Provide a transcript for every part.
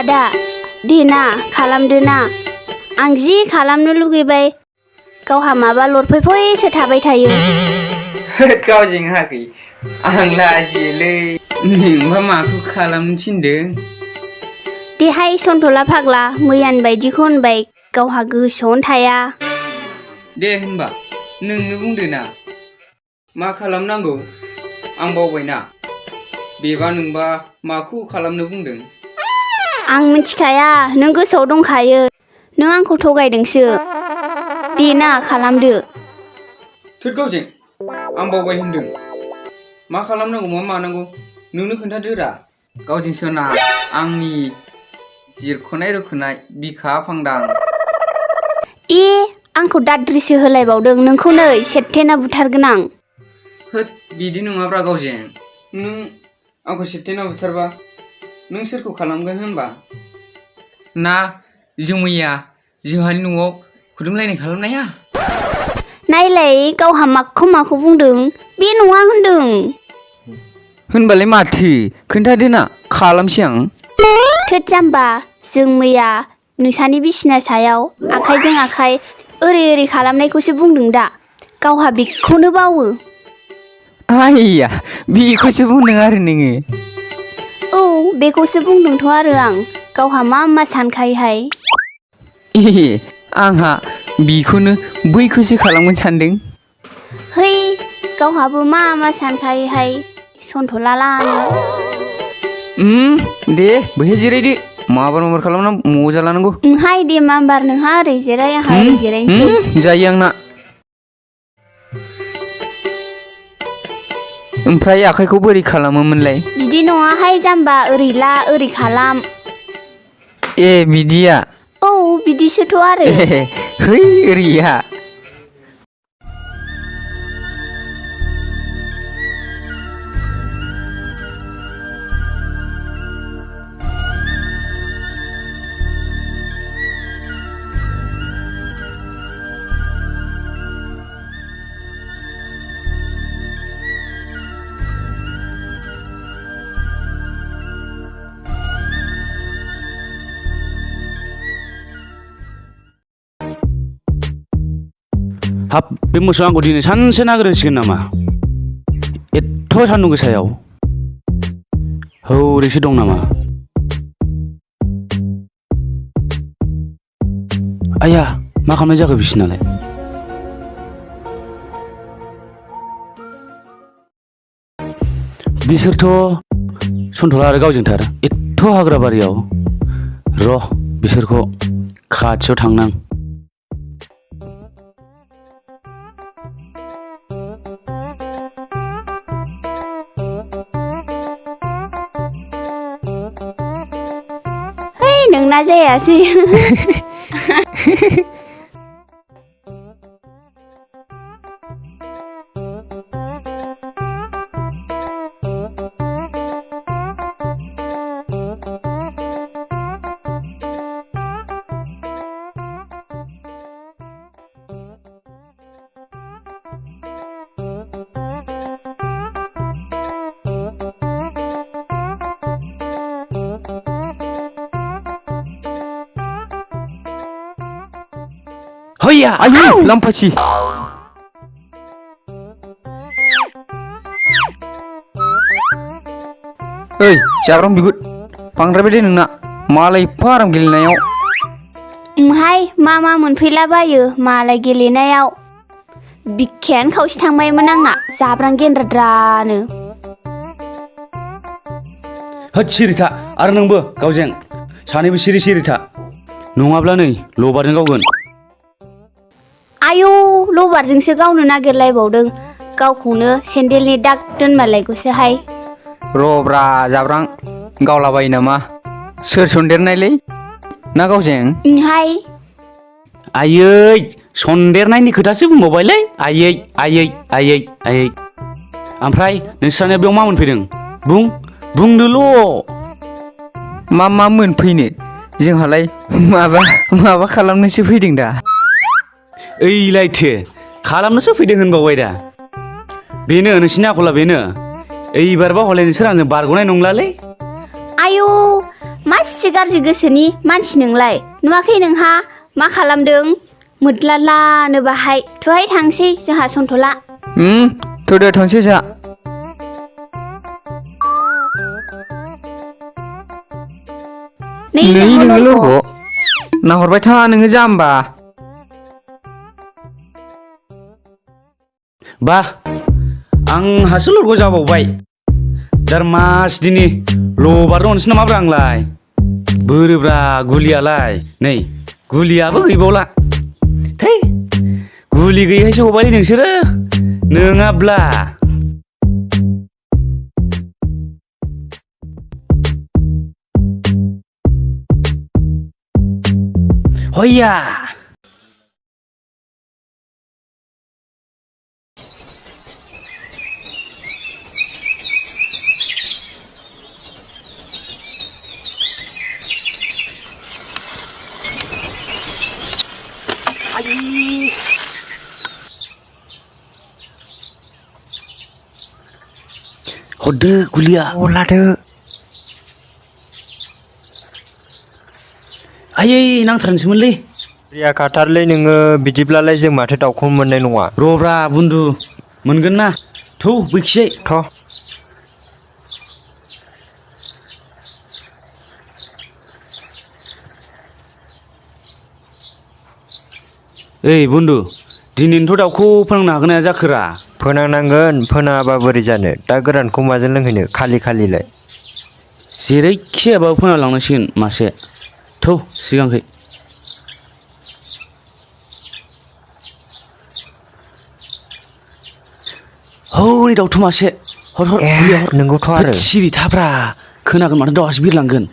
आदा देना खालामदो ना आं जि खालामनो लुगैबाय गावहा माबा लरफैफैसो थाबाय थायो गावजों हाखै आं लाजियोलै नोंबा माखौ खालामनो थिनदों देहाय सन्थला फाग्ला मैयानि बायदिखौ होनबाय गावहा गोसोआवनो थाया दे होनबा नोंनो बुंदो ना मा खालामनांगौ आं बावबायना बेबा नोंबा माखौ खालामनो बुंदों आं मिथिखाया नों गोसोआव दंखायो नों आंखौ थगायदोंसो देना खालामदो थोद गावजों आं बावबाय होनदों मा खालामनांगौ मा मानांगौ नोंनो खोन्थादो रा गावजों सोना आंनि जिरख'नाय रुख'नाय बिखा फांदां ए आंखौ दाद्रिसो होलायबावदों नोंखौ नै सेरथेना बुथारगोन आं होद बिदि नङाब्रा गावजों नों आंखौ सेरथेना बुथारबा नों सोरखौ खालामगोन होनबा ना जों मैया जोंहानि न'आव खुदुमलायनाय खालामनाया नायलाय गावहा माखौ बुंदों बे नङा होनदों होनबालाय माथो खोन्थादो ना खालामसै आं थोद जाम्बा जों मैया नोंसानि बिसिना सायाव आखाइजों आखाइ ओरै खालामनायखौसो बुंदों दा गावहा बेखौनो बावो आइया बेखौसो बुंदों आरो नोङो औ बेखौसो बुंदोंथ' आरो आं गावहा मा सानखायोहाय ए आंहा बेखौनो बैखौसो खालामगोन सानदों है गावहाबो मा सानखायोहाय सन्थला लानो दे बैहाय जिरायदो माबार खालामना मजा लानांगौ हाय दे माम्बार नोंहा ओरै जिराय आंहा ओरै जिरायनोसै जायो आंना ओमफ्राय आखाइखौ बोरै खालामोमोनलाय बिदि नङाहाय जाम्बा ओरै ला ओरै खालाम ए बिदिया औ बिदिसोथ' आरो है ओरैया हाब बे मोसौ आंखौ दिनै सानसे नागिरसिगोन नामा एथ' सान्दुं गोसायाव हौरैसो दं नामा आया मा खालामनाय जाखो बिसिनालाय बिसोरथ' सन्थला आरो गावजोंथार एथ' हाग्रा बारियाव र' बिसोरखौ खाथियाव थांनां नोंना जायासै हैया आयु लाम्फासि ओइ जाब्रां बिगुद बांद्रायबाय दे नोंना मालाय एफा आराम गेलेनायाव मा मोनफैलाबायो मालाय गेलेनायाव बिखायानो खावसे थांबायमोन आंना जाब्रां गेन्द्राद्रानो होद सिरिथा आरो नोंबो गावजों सानैबो सिरिथा नङाब्ला नै लबारजों गावगोन आयौ लबारजोंसो गावनो नागिरलायबावदों गावखौनो सेन्देलनि दाग दोनमालायगौसोहाय रब्रा जाब्रां गावलाबायो नामा सोर सन्देरनायलै ना गावजों हाय आयै सन्देरनायनि खोथासो बुंबावबायलै आयै ओमफ्राय नोंस्रानिया बेयाव मा मोनफैदों बुंदोल' मा मोनफैनो जोंहालाय माबा खालामनोसो फैदों दा ओइलायथो खालामनोसो फैदों होनबावबाय दा बेनो नोंसिनि आखला बेनो एइबारबा हले नोंसोर आंजों बारग'नाय नंलालै आयौ मासि गाज्रि गोसोनि मानसि नोंलाय नुवाखै नोंहा मा खालामदों मोद्लालानो बाहाय थुहाय थांसै जोंहा सन्थला थौदो थांसै जा नै नोङो नोङो लोगो नाहरबाय था नोङो जाम्बा बा आंहासो लरग' जाबावबाय जारमास दिनि लबार दंसै नामाब्रा आंलाय बोरोब्रा गुलियालाय नै गुलियाबो गैबावला थै गुलि गैयैसो हबायलै नोंसोरो नोङाब्ला हयया हरदो गुलिया लादो आयै नांथारनोसैमोनलै रिया खाथारलै नोङो बिदिब्लालाय जों माथो दाउखौ मोननाय नङा रब्रा बुन्दु मोनगोन ना थौ बैखिजाय थ' ओइ बुन्दु दिनैनोथ' दाउखौ फोरोंनो हागोन ना जाखोरा फोनांनांगोन फोनाङाबा बोरै जानो दा गोरानखौ माजों लोंहैनो खालि खालिलाय जेरैखि जायाबाबो फोना लांनांसिगोन मासे थौ सिगांखै हौरै दाउथु मासे हर हर गुलिया हर नोंगौथ' आरो होद सिरि थाब्रा खोनागोन माथो दाउआसो बिरलांगोन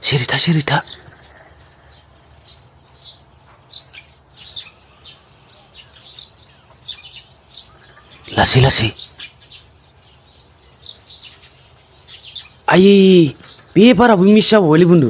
सिरि था लासै लासै आयै बे बाराबो मिस जाबावबायलै बुन्दु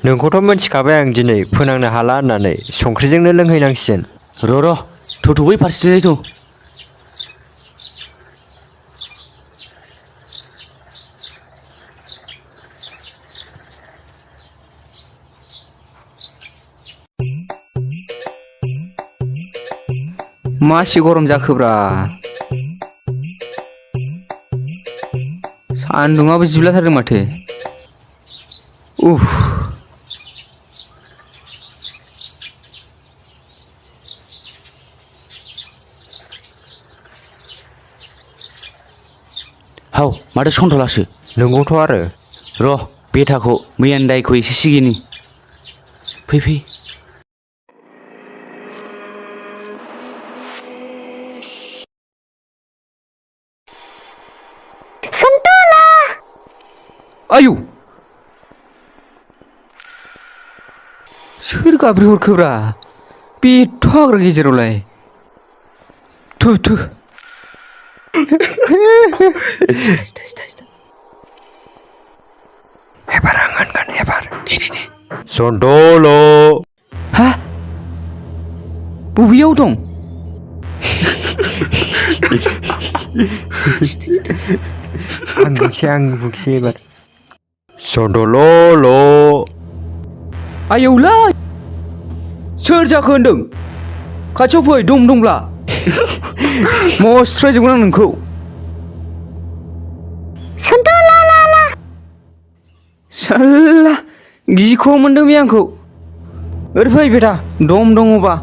नोंखौथ' मिथिखाबाय आं दिनै फोनांनो हाला होननानै संख्रिजोंनो लोंहैनांसिगोन र' थौ बै फारसेथिंजाय थौ मासि गरम जाखोब्रा सान्दुङाबो जिब्लाथारदों माथो उफ हाव माथो सन्थलासो नोंगौथ' आरो र' बेथाखौ मैयानि दायखौ एसे सिगिनि फै सन्थला आयु सोर गाब्रि हरखोब्रा बेथ' हाग्रा गेजेरावलाय थु एबार आं होनगोन एबार दे सन्थल' हा बबेयाव दं आं बुंसै एबार सन्थल' आयौलै सोर जाखो होनदों खाथियाव फै दंब्ला मस्रायजोबगोन आं नोंखौ सन्थला साल्ला गिख' मोनदों बे आंखौ ओरै फै बेटा दङबा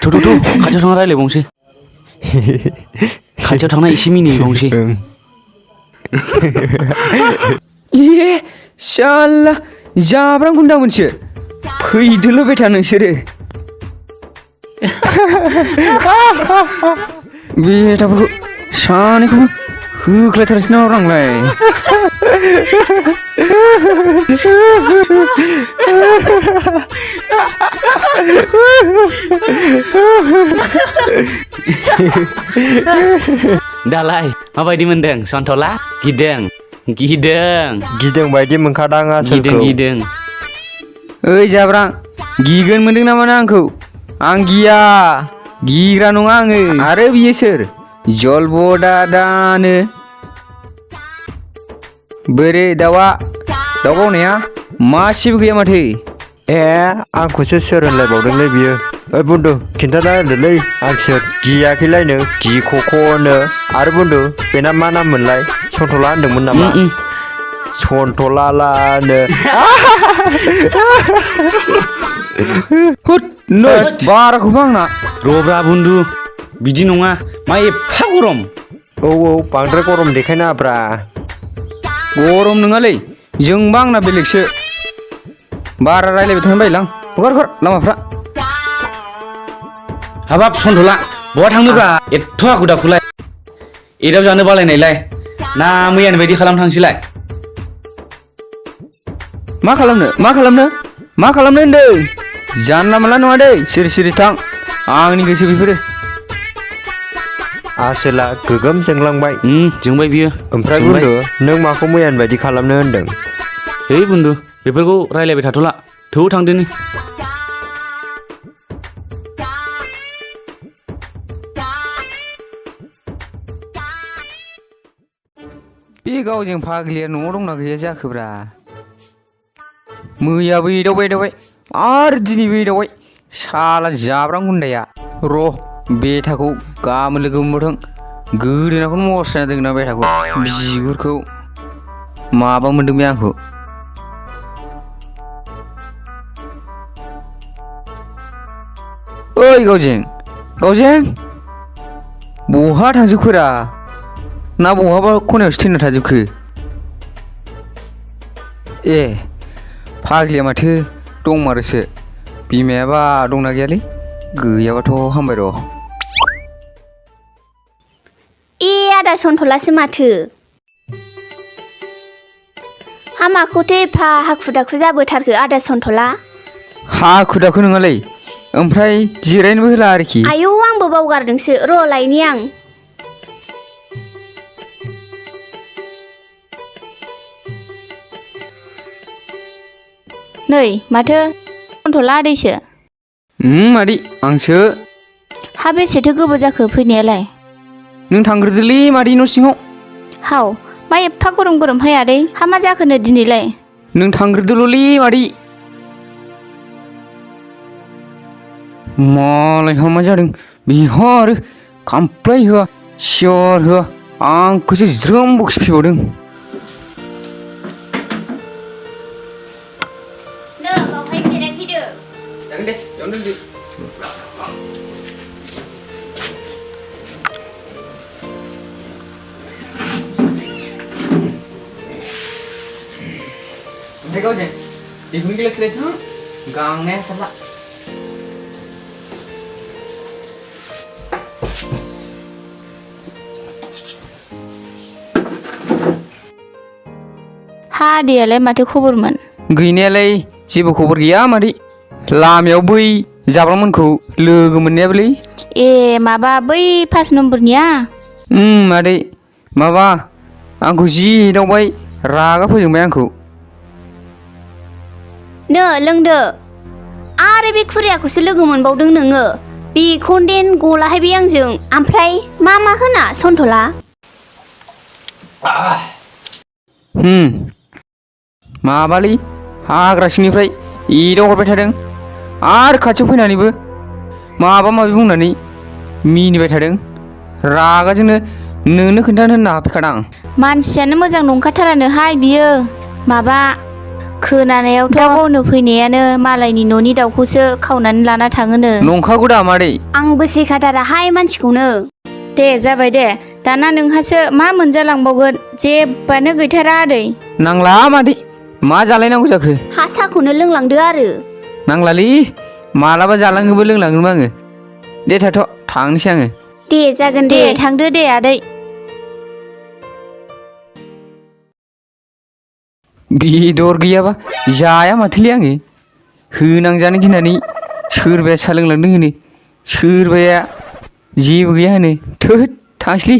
थौ खाथियाव थांना रायलायबावनोसै खाथियाव थांना एसे मिनिबावनोसै ए साल्ला जाब्रां गुन्दामोनसो फैदोल' बेटा नोंसोरो बेटाफोरखौ सानैखौबो होख्लायथारसै नामा आंलाय दालाय माबायदि मोनदों सन्थला गिदों बायदि मोनखादां आसोलखौ गिदों ओइ जाब्रां गिगोन मोनदों नामा आंखौ आं गिया गिग्रा नङा आङो आरो बियो सोर जलब दादानो बोरै दाउ गावनाया मासेबो गैया माथो ए आंखौसो सोर होनलायबावदोंलै बियो ओइ बुन्दु खिन्थाना होदोलै आं सोर गियाखैलायनो गिख'ख'नो आरो बुन्दु बेना मा नाम मोनलाय सन्थ'ला होनदोंमोन नामा सन्थ'लालानो हुद नै बाराखौबो आंना रब्रा बुन्दु बिदि नङा मा एफा गरम औ बांद्राय गरम देखायनाङाब्रा गरम नङालै जोंबा आंना बेलेगसो बारा रायलायबाय थानो बायोलां हगार लामाफ्रा हाबाब सन्थ'ला बहा थांनोब्रा एथ' हाखु दाखुलाय एदाव जानो बालायनायलाय ना मैयानि बायदि खालाम थांसैलाय मा खालामनो होनदों जानला मोनला नङा दै सिरि थां आंनि गोसो बेफोरो आसोला गोगोम जोंलांबाय जोंबाय बियो ओमफ्राय बुन्दु नों माखौ मैयानि बायदि खालामनो होनदों है बुन्दु बेफोरखौ रायलायबाय थाथ'ला थौ थांदोनि बे गावजों फाग्लिया न'आव दंना गैया जाखोब्रा मैयाबो एदावबाय आरो दिनैबो एदावबाय साला जाब्रां गुन्दाया र' बेथाखौ गाबोन लोगो मोनबावथों गोदोनाखौनो मस्रायना दोंना बेथाखौ बिगुरखौ माबा मोनदों बे आंखौ ओइ गावजें बहा थांजोबखोरा ना बहाबा खनायावसो थैना थाजोबखो ए फाग्लिया माथो दंमारोसो बिमायाबा दंना गैयालै गैयाबाथ' हामबाय र' ए आदा सन्थ'लासो माथो हामाखौथ' एफा हाखु दाखु जाबोथारखो आदा सन्थ'ला हाखु दाखु नङालै ओमफ्राय जिरायनोबो होला आरोखि आयौ आंबो बावगारदोंसो र' लायनि आं नै माथो सन्थ'ला आदैसो मादै आंसो हा बेसेथो गोबाव जाखो फैनायालाय नों थांग्रोदोलै मादै न' सिङाव हाव मा एफा गरम हाय आदै हा मा जाखोनो दिनैलाय नों थांग्रोदोल'लै मादै मालायहा मा जादों बिहा आरो खामफ्लाय होआ सियार होआ आंखौसो ज्रोम बखिफैबावदों बावहाय जिरायफैदो जागोन दे बेयावनो दोनदो ओमफ्राय गावजें दैखुन गिलास लायथां गांनाया हाथारला हा आदैयालाय माथो खबरमोन गैनायालाय जेबो खबर गैया मादै लामायाव बै जाब्रांमोनखौ लोगो मोननायाबोलै ए माबा बै 5 नम्बरनिया मादै माबा आंखौ जि एदावबाय रागा फोजोंबाय आंखौ नो लोंदो आरो बे खुरियाखौसो लोगो मोनबावदों नोङो बेखौदेन गलाहाय बे आंजों ओमफ्राय मा होना सन्थ'ला माबालै हाग्रा सिंनिफ्राय एदाव हरबाय थादों आरो खाथियाव फैनानैबो माबा माबि बुंनानै मिनिबाय थादों रागाजोंनो नोंनो खोन्थानो होनना हाबफैखादां मानसियानो मोजां नंखाथारानोहाय बियो माबा खोनानायावथ' गावनो फैनायानो मालायनि न'नि दाउखौसो खावनानै लाना थाङोनो नंखागौ दा मादै आंबो सैखाथाराहाय मानसिखौनो दे जाबाय दे दाना नोंहासो मा मोनजालांबावगोन जेबोआनो गैथारा आदै नांला मादै मा जालायनांगौ जाखो हा साखौनो लोंलांदो आरो नांलालै मालाबा जालाङोबो लोंलाङोबो आङो दे थाथ' थांनोसै आङो दे जागोन दे थांदो दे आदै बेदर गैयाबा जाया माथोलै आङो होनांजानो गिनानै सोरबाया सा लोंलांदों होनो सोरबाया जेबो गैया होनो थोद थांसैलै